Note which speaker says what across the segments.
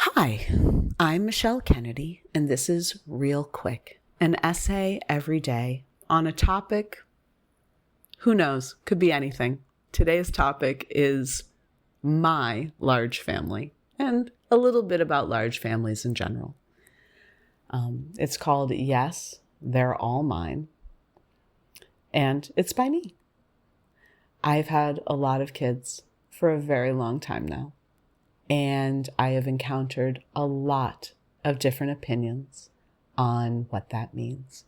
Speaker 1: Hi, I'm Michelle Kennedy, and this is Real Quick, an essay every day on a topic, who knows, could be anything. Today's topic is my large family and a little bit about large families in general. It's called Yes, They're All Mine, and it's by me. I've had a lot of kids for a very long time now. And I have encountered a lot of different opinions on what that means.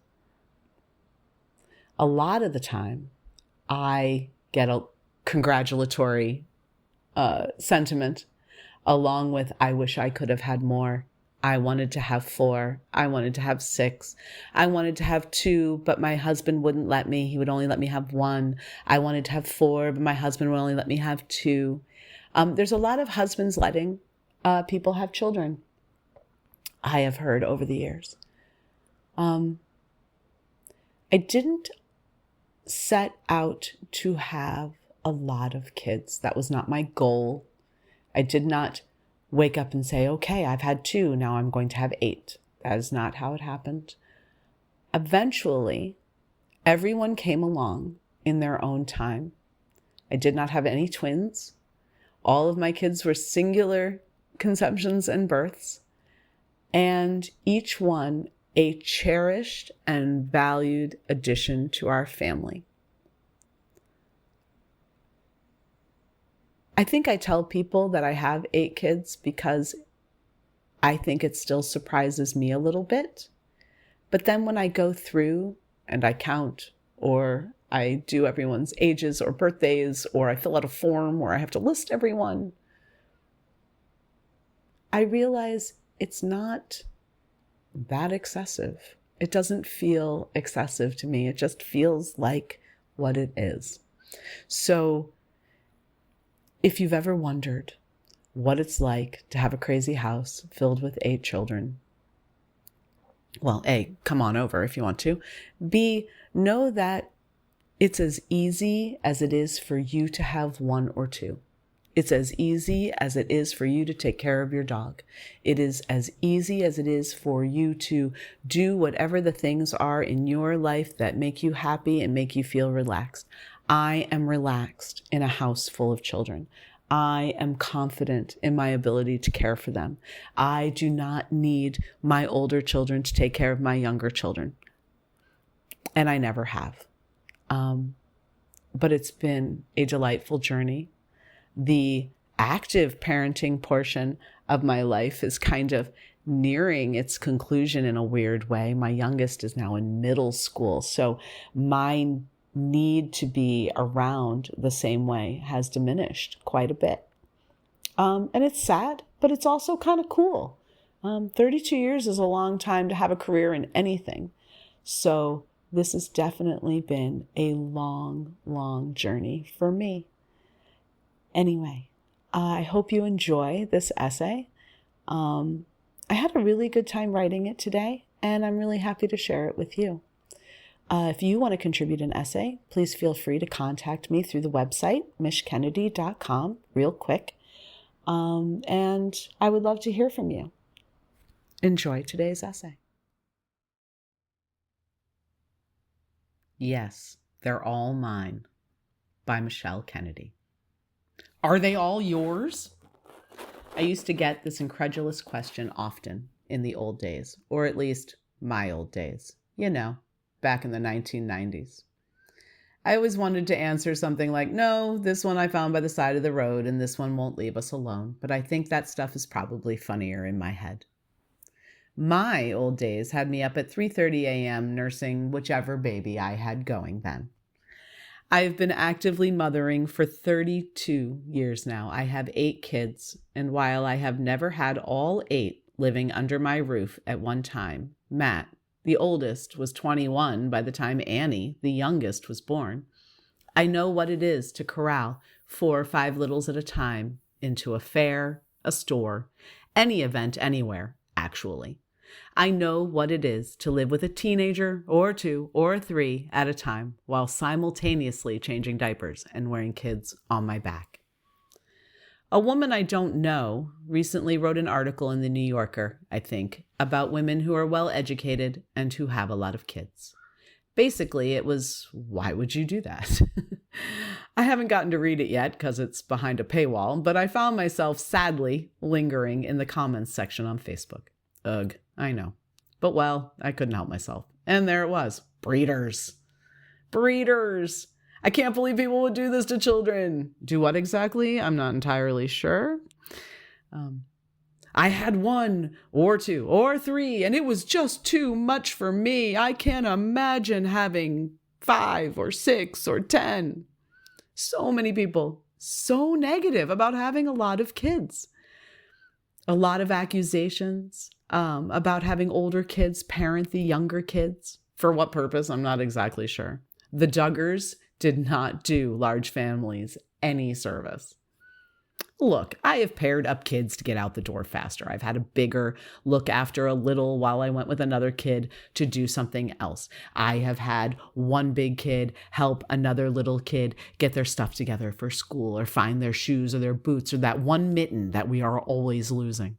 Speaker 1: A lot of the time, I get a congratulatory sentiment along with, I wish I could have had more. I wanted to have 4. I wanted to have 6. I wanted to have 2, but my husband wouldn't let me. He would only let me have 1. I wanted to have 4, but my husband would only let me have 2. There's a lot of husbands letting people have children, I have heard over the years. I didn't set out to have a lot of kids. That was not my goal. I did not wake up and say, okay, I've had 2, now I'm going to have 8. That is not how it happened. Eventually, everyone came along in their own time. I did not have any twins. All of my kids were singular conceptions and births, and each one a cherished and valued addition to our family. I think I tell people that I have 8 kids because I think it still surprises me a little bit. But then when I go through and I count, or I do everyone's ages or birthdays, or I fill out a form where I have to list everyone, I realize it's not that excessive. It doesn't feel excessive to me. It just feels like what it is. So if you've ever wondered what it's like to have a crazy house filled with 8 children, well, A, come on over if you want to. B, know that it's as easy as it is for you to have 1 or 2. It's as easy as it is for you to take care of your dog. It is as easy as it is for you to do whatever the things are in your life that make you happy and make you feel relaxed. I am relaxed in a house full of children. I am confident in my ability to care for them. I do not need my older children to take care of my younger children. And I never have. But it's been a delightful journey. The active parenting portion of my life is kind of nearing its conclusion in a weird way. My youngest is now in middle school, so my need to be around the same way has diminished quite a bit. And it's sad, but it's also kind of cool. 32 years is a long time to have a career in anything. So this has definitely been a long, long journey for me. Anyway, I hope you enjoy this essay. I had a really good time writing it today, and I'm really happy to share it with you. If you want to contribute an essay, please feel free to contact me through the website, mishkennedy.com, real quick. And I would love to hear from you. Enjoy today's essay. Yes, They're All Mine by Michelle Kennedy. Are they all yours? I used to get this incredulous question often in the old days, or at least my old days, back in the 1990s. I always wanted to answer something like, no, this one I found by the side of the road and this one won't leave us alone. But I think that stuff is probably funnier in my head. My old days had me up at 3:30 a.m. nursing whichever baby I had going then. I've been actively mothering for 32 years now. I have 8 kids, and while I have never had all 8 living under my roof at one time, Matt, the oldest, was 21 by the time Annie, the youngest, was born. I know what it is to corral 4 or 5 littles at a time into a fair, a store, any event anywhere, actually. I know what it is to live with a teenager or 2 or 3 at a time while simultaneously changing diapers and wearing kids on my back. A woman I don't know recently wrote an article in the New Yorker, I think, about women who are well educated and who have a lot of kids. Basically, it was, why would you do that? I haven't gotten to read it yet because it's behind a paywall, but I found myself sadly lingering in the comments section on Facebook. Ugh, I know. But well, I couldn't help myself. And there it was. Breeders. Breeders. I can't believe people would do this to children. Do what exactly? I'm not entirely sure. I had 1 or 2 or 3, and it was just too much for me. I can't imagine having 5 or 6 or 10. So many people, so negative about having a lot of kids. A lot of accusations about having older kids parent the younger kids. For what purpose? I'm not exactly sure. The Duggars did not do large families any service. Look, I have paired up kids to get out the door faster. I've had a bigger look after a little while I went with another kid to do something else. I have had one big kid help another little kid get their stuff together for school or find their shoes or their boots or that one mitten that we are always losing.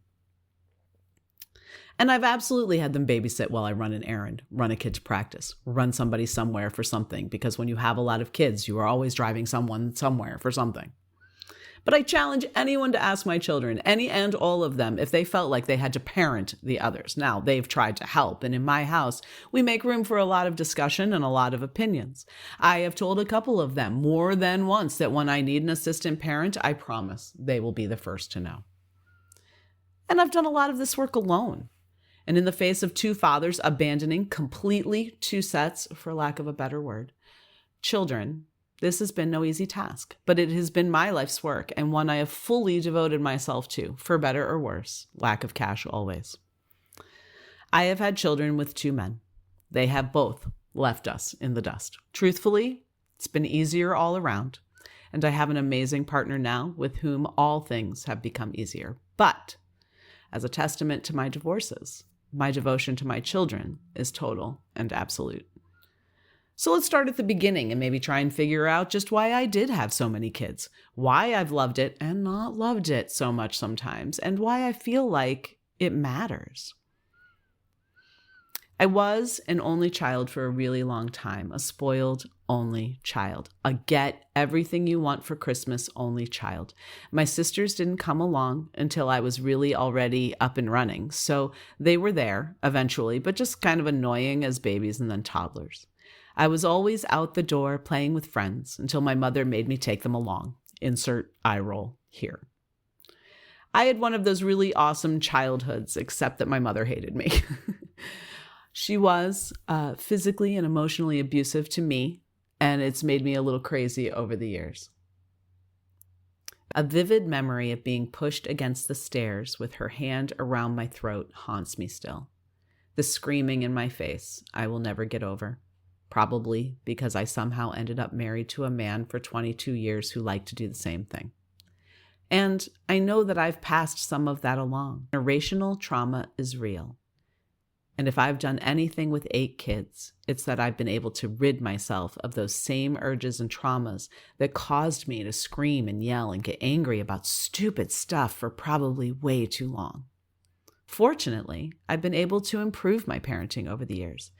Speaker 1: And I've absolutely had them babysit while I run an errand, run a kid to practice, run somebody somewhere for something, because when you have a lot of kids, you are always driving someone somewhere for something. But I challenge anyone to ask my children, any and all of them, if they felt like they had to parent the others. Now, they've tried to help, and in my house, we make room for a lot of discussion and a lot of opinions. I have told a couple of them more than once that when I need an assistant parent, I promise they will be the first to know. And I've done a lot of this work alone. And in the face of 2 fathers abandoning completely 2 sets, for lack of a better word, children, this has been no easy task, but it has been my life's work and one I have fully devoted myself to, for better or worse. Lack of cash always. I have had children with 2 men. They have both left us in the dust. Truthfully, it's been easier all around, and I have an amazing partner now with whom all things have become easier. But as a testament to my divorces, my devotion to my children is total and absolute. So let's start at the beginning and maybe try and figure out just why I did have so many kids, why I've loved it and not loved it so much sometimes, and why I feel like it matters. I was an only child for a really long time, a spoiled only child, a get everything you want for Christmas only child. My sisters didn't come along until I was really already up and running, so they were there eventually, but just kind of annoying as babies and then toddlers. I was always out the door playing with friends until my mother made me take them along. Insert eye roll here. I had one of those really awesome childhoods, except that my mother hated me. She was physically and emotionally abusive to me, and it's made me a little crazy over the years. A vivid memory of being pushed against the stairs with her hand around my throat haunts me still. The screaming in my face I will never get over. Probably because I somehow ended up married to a man for 22 years who liked to do the same thing. And I know that I've passed some of that along. Generational trauma is real. And if I've done anything with 8 kids, it's that I've been able to rid myself of those same urges and traumas that caused me to scream and yell and get angry about stupid stuff for probably way too long. Fortunately, I've been able to improve my parenting over the years.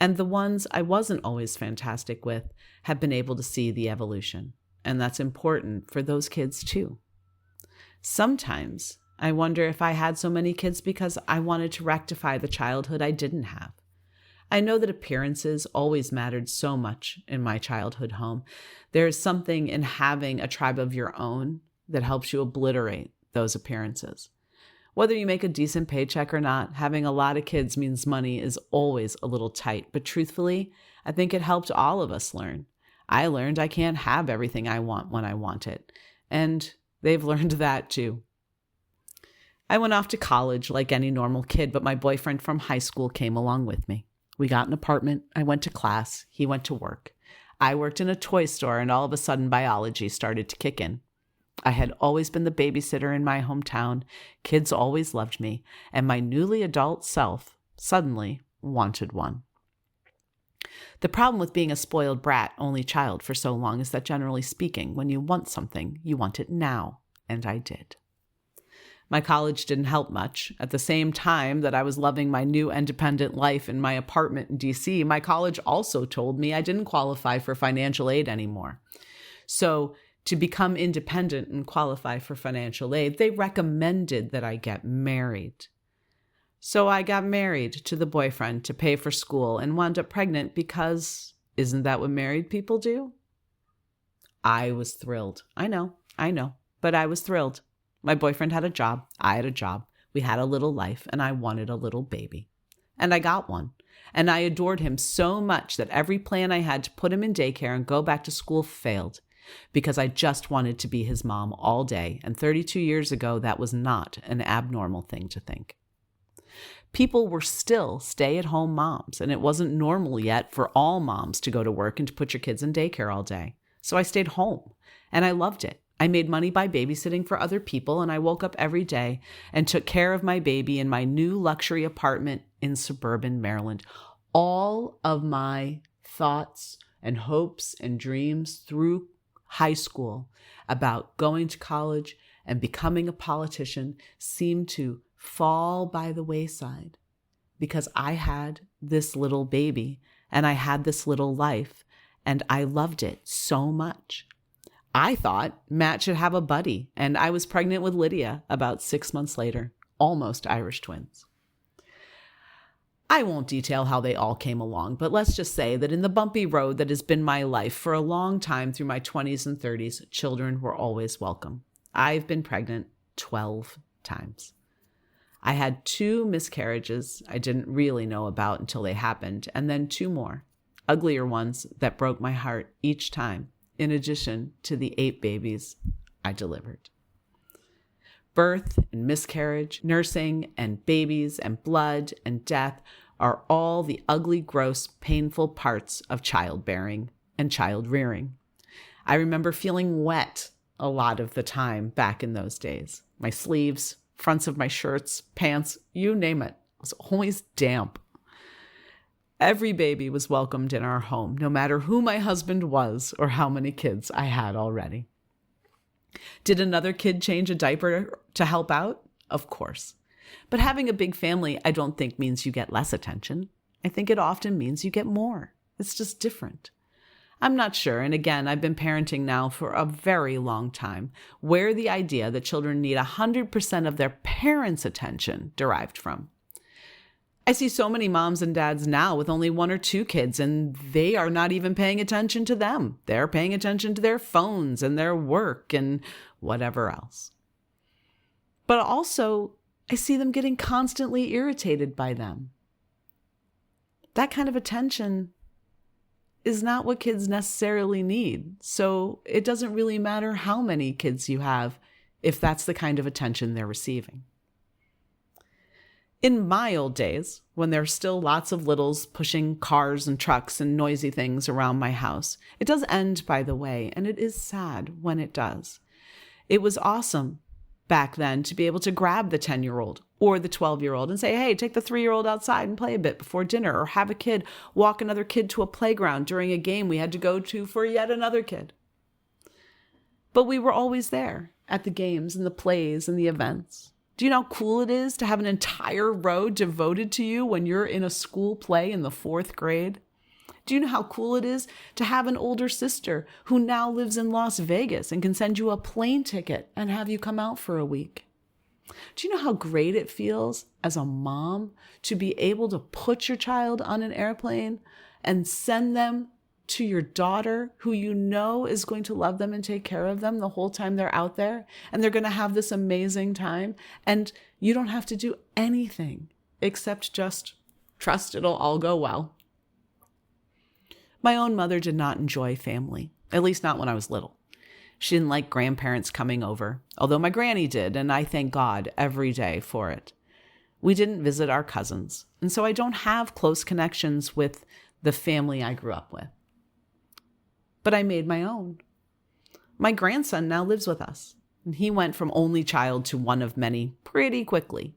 Speaker 1: And the ones I wasn't always fantastic with have been able to see the evolution. And that's important for those kids too. Sometimes I wonder if I had so many kids because I wanted to rectify the childhood I didn't have. I know that appearances always mattered so much in my childhood home. There is something in having a tribe of your own that helps you obliterate those appearances. Whether you make a decent paycheck or not, having a lot of kids means money is always a little tight. But truthfully, I think it helped all of us learn. I learned I can't have everything I want when I want it. And they've learned that too. I went off to college like any normal kid, but my boyfriend from high school came along with me. We got an apartment. I went to class. He went to work. I worked in a toy store, and all of a sudden biology started to kick in. I had always been the babysitter in my hometown. Kids always loved me, and my newly adult self suddenly wanted one. The problem with being a spoiled brat only child for so long is that generally speaking, when you want something, you want it now. and I did. My college didn't help much. At the same time that I was loving my new independent life in my apartment in DC, my college also told me I didn't qualify for financial aid anymore. So to become independent and qualify for financial aid, they recommended that I get married. So I got married to the boyfriend to pay for school and wound up pregnant because isn't that what married people do? I was thrilled. I know, but I was thrilled. My boyfriend had a job. I had a job. We had a little life, and I wanted a little baby. And I got one. And I adored him so much that every plan I had to put him in daycare and go back to school failed because I just wanted to be his mom all day. And 32 years ago, that was not an abnormal thing to think. People were still stay-at-home moms, and it wasn't normal yet for all moms to go to work and to put your kids in daycare all day. So I stayed home, and I loved it. I made money by babysitting for other people, and I woke up every day and took care of my baby in my new luxury apartment in suburban Maryland. All of my thoughts and hopes and dreams through high school about going to college and becoming a politician seemed to fall by the wayside because I had this little baby and I had this little life and I loved it so much. I thought Matt should have a buddy, and I was pregnant with Lydia about 6 months later, almost Irish twins. I won't detail how they all came along, but let's just say that in the bumpy road that has been my life for a long time through my 20s and 30s, children were always welcome. I've been pregnant 12 times. I had 2 miscarriages I didn't really know about until they happened, and then 2 more, uglier ones that broke my heart each time, in addition to the 8 babies I delivered. Birth and miscarriage, nursing and babies and blood and death are all the ugly, gross, painful parts of childbearing and child rearing. I remember feeling wet a lot of the time back in those days. My sleeves, fronts of my shirts, pants, you name it, was always damp. Every baby was welcomed in our home, no matter who my husband was or how many kids I had already. Did another kid change a diaper to help out? Of course. But having a big family, I don't think means you get less attention. I think it often means you get more. It's just different. I'm not sure, and again, I've been parenting now for a very long time, where the idea that children need 100% of their parents' attention derived from. I see so many moms and dads now with only 1 or 2 kids, and they are not even paying attention to them. They're paying attention to their phones and their work and whatever else. But also, I see them getting constantly irritated by them. That kind of attention is not what kids necessarily need. So it doesn't really matter how many kids you have if that's the kind of attention they're receiving. In my old days, when there were still lots of littles pushing cars and trucks and noisy things around my house, it does end, by the way, and it is sad when it does. It was awesome back then to be able to grab the 10-year-old or the 12-year-old and say, hey, take the 3-year-old outside and play a bit before dinner, or have a kid walk another kid to a playground during a game we had to go to for yet another kid. But we were always there at the games and the plays and the events. Do you know how cool it is to have an entire row devoted to you when you're in a school play in the 4th grade? Do you know how cool it is to have an older sister who now lives in Las Vegas and can send you a plane ticket and have you come out for a week? Do you know how great it feels as a mom to be able to put your child on an airplane and send them to your daughter, who you know is going to love them and take care of them the whole time they're out there, and they're going to have this amazing time, and you don't have to do anything except just trust it'll all go well? My own mother did not enjoy family, at least not when I was little. She didn't like grandparents coming over, although my granny did, and I thank God every day for it. We didn't visit our cousins, and so I don't have close connections with the family I grew up with. But I made my own. My grandson now lives with us, and he went from only child to one of many pretty quickly.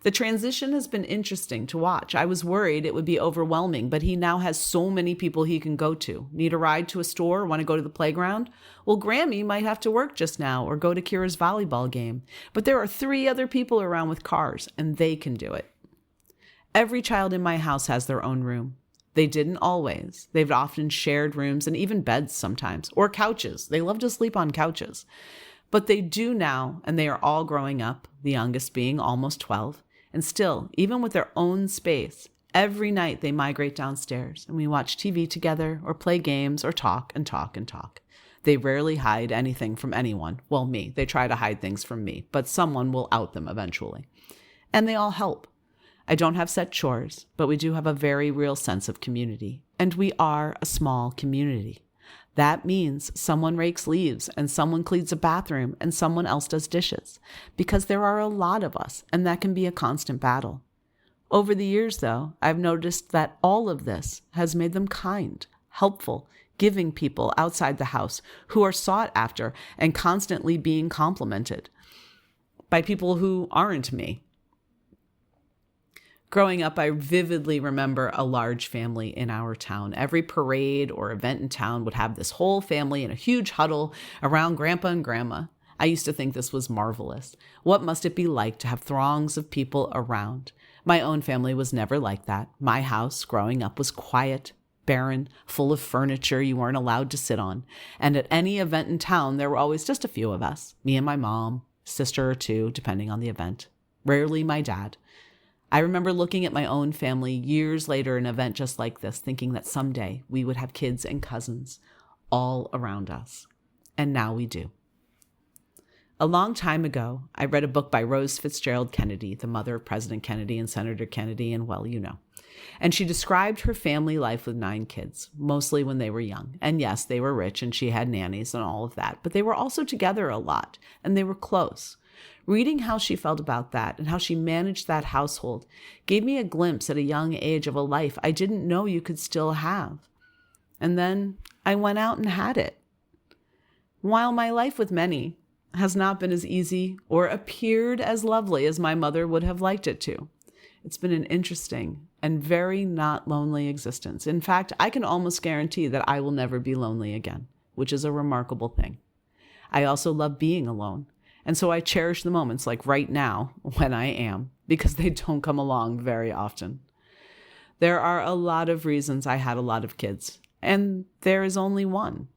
Speaker 1: The transition has been interesting to watch. I was worried it would be overwhelming, but he now has so many people he can go to. Need a ride to a store? Want to go to the playground? Well, Grammy might have to work just now or go to Kira's volleyball game. But there are 3 other people around with cars, and they can do it. Every child in my house has their own room. They didn't always. They've often shared rooms and even beds sometimes, or couches. They love to sleep on couches. But they do now, and they are all growing up, the youngest being almost 12. And still, even with their own space, every night they migrate downstairs and we watch TV together or play games or talk and talk and talk. They rarely hide anything from anyone. Well, me. They try to hide things from me, but someone will out them eventually. And they all help. I don't have set chores, but we do have a very real sense of community. And we are a small community. That means someone rakes leaves and someone cleans a bathroom and someone else does dishes, because there are a lot of us, and that can be a constant battle. Over the years, though, I've noticed that all of this has made them kind, helpful, giving people outside the house who are sought after and constantly being complimented by people who aren't me. Growing up, I vividly remember a large family in our town. Every parade or event in town would have this whole family in a huge huddle around Grandpa and Grandma. I used to think this was marvelous. What must it be like to have throngs of people around? My own family was never like that. My house, growing up, was quiet, barren, full of furniture you weren't allowed to sit on. And at any event in town, there were always just a few of us, me and my mom, sister or two, depending on the event. Rarely my dad. I remember looking at my own family years later in an event just like this, thinking that someday we would have kids and cousins all around us. And now we do. A long time ago, I read a book by Rose Fitzgerald Kennedy, the mother of President Kennedy and Senator Kennedy, and well, you know. And she described her family life with 9 kids, mostly when they were young. And yes, they were rich and she had nannies and all of that, but they were also together a lot and they were close. Reading how she felt about that and how she managed that household gave me a glimpse at a young age of a life I didn't know you could still have. And then I went out and had it. While my life with many has not been as easy or appeared as lovely as my mother would have liked it to, it's been an interesting and very not lonely existence. In fact, I can almost guarantee that I will never be lonely again, which is a remarkable thing. I also love being alone. And so I cherish the moments like right now when I am, because they don't come along very often. There are a lot of reasons I had a lot of kids, and there is only one.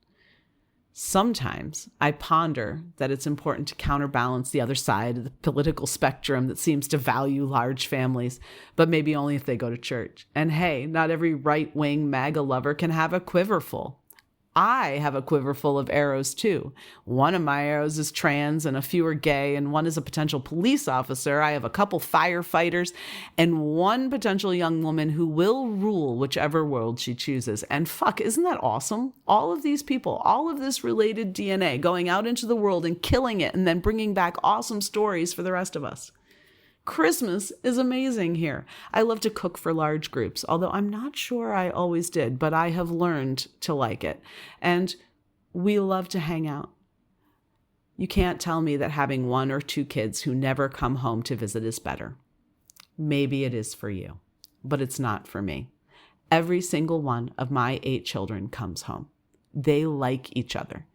Speaker 1: Sometimes I ponder that it's important to counterbalance the other side of the political spectrum that seems to value large families, but maybe only if they go to church. And hey, not every right-wing MAGA lover can have a quiver full. I have a quiver full of arrows too. One of my arrows is trans and a few are gay, and one is a potential police officer. I have a couple firefighters and one potential young woman who will rule whichever world she chooses. And fuck, isn't that awesome? All of these people, all of this related DNA going out into the world and killing it and then bringing back awesome stories for the rest of us. Christmas is amazing here. I love to cook for large groups, although I'm not sure I always did, but I have learned to like it. And we love to hang out. You can't tell me that having 1 or 2 kids who never come home to visit is better. Maybe it is for you, but it's not for me. Every single one of my 8 children comes home. They like each other.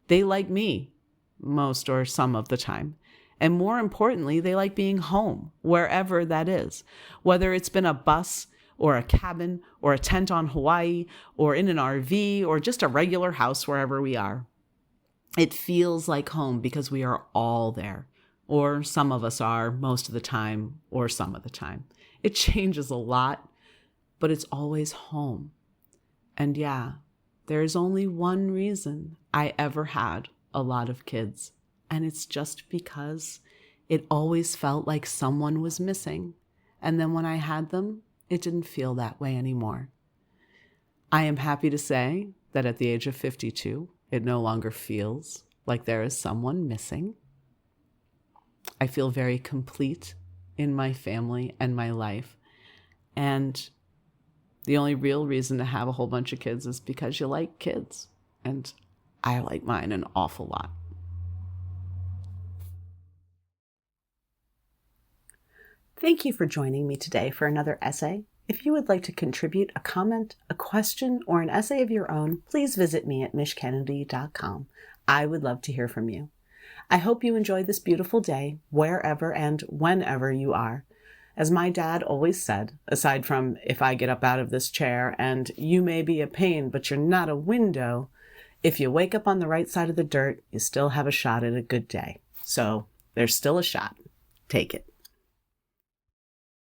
Speaker 1: They like me, most or some of the time. And more importantly, they like being home, wherever that is. Whether it's been a bus or a cabin or a tent on Hawaii or in an RV or just a regular house wherever we are. It feels like home because we are all there. Or some of us are most of the time or some of the time. It changes a lot, but it's always home. And yeah, there is only one reason I ever had a lot of kids. And it's just because it always felt like someone was missing. And then when I had them, it didn't feel that way anymore. I am happy to say that at the age of 52, it no longer feels like there is someone missing. I feel very complete in my family and my life. And the only real reason to have a whole bunch of kids is because you like kids. And I like mine an awful lot. Thank you for joining me today for another essay. If you would like to contribute a comment, a question, or an essay of your own, please visit me at mishkennedy.com. I would love to hear from you. I hope you enjoy this beautiful day, wherever and whenever you are. As my dad always said, aside from if I get up out of this chair and you may be a pain, but you're not a window, if you wake up on the right side of the dirt, you still have a shot at a good day. So there's still a shot. Take it.